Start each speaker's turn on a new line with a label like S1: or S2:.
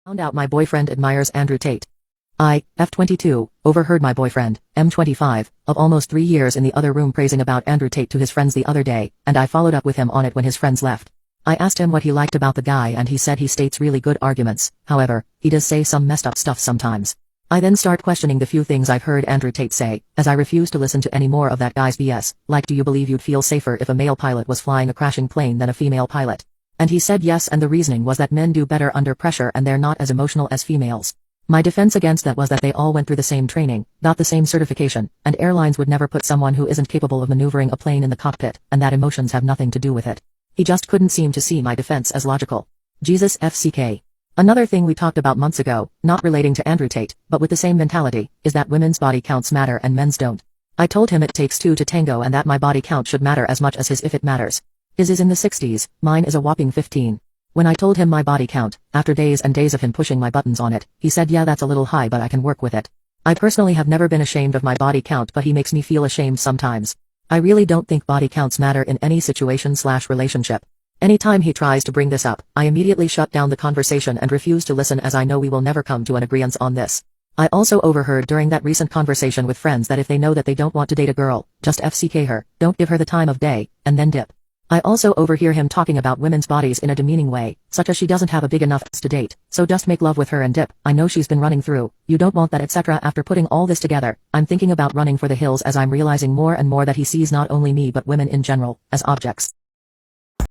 S1: Found out my boyfriend admires Andrew Tate. I, F22, overheard my boyfriend, M25, of almost 3 years in the other room praising about Andrew Tate to his friends the other day, and I followed up with him on it when his friends left. I asked him what he liked about the guy and he said he states really good arguments, however, he does say some messed up stuff sometimes. I then start questioning the few things I've heard Andrew Tate say, as I refuse to listen to any more of that guy's BS, like do you believe you'd feel safer if a male pilot was flying a crashing plane than a female pilot? And he said yes, and the reasoning was that men do better under pressure and they're not as emotional as females. My defense against that was that they all went through the same training, got the same certification, and airlines would never put someone who isn't capable of maneuvering a plane in the cockpit, and that emotions have nothing to do with it. He just couldn't seem to see my defense as logical. Jesus FCK. Another thing we talked about months ago, not relating to Andrew Tate, but with the same mentality, is that women's body counts matter and men's don't. I told him it takes two to tango and that my body count should matter as much as his if it matters. His is in the 60s, mine is a whopping 15. When I told him my body count, after days and days of him pushing my buttons on it, he said yeah that's a little high but I can work with it. I personally have never been ashamed of my body count but he makes me feel ashamed sometimes. I really don't think body counts matter in any situation/relationship. Anytime he tries to bring this up, I immediately shut down the conversation and refuse to listen as I know we will never come to an agreement on this. I also overheard during that recent conversation with friends that if they know that they don't want to date a girl, just FCK her, don't give her the time of day, and then dip. I also overhear him talking about women's bodies in a demeaning way, such as she doesn't have a big enough ass to date, so just make love with her and dip. I know she's been running through, you don't want that etc. After putting all this together, I'm thinking about running for the hills as I'm realizing more and more that he sees not only me but women in general, as objects.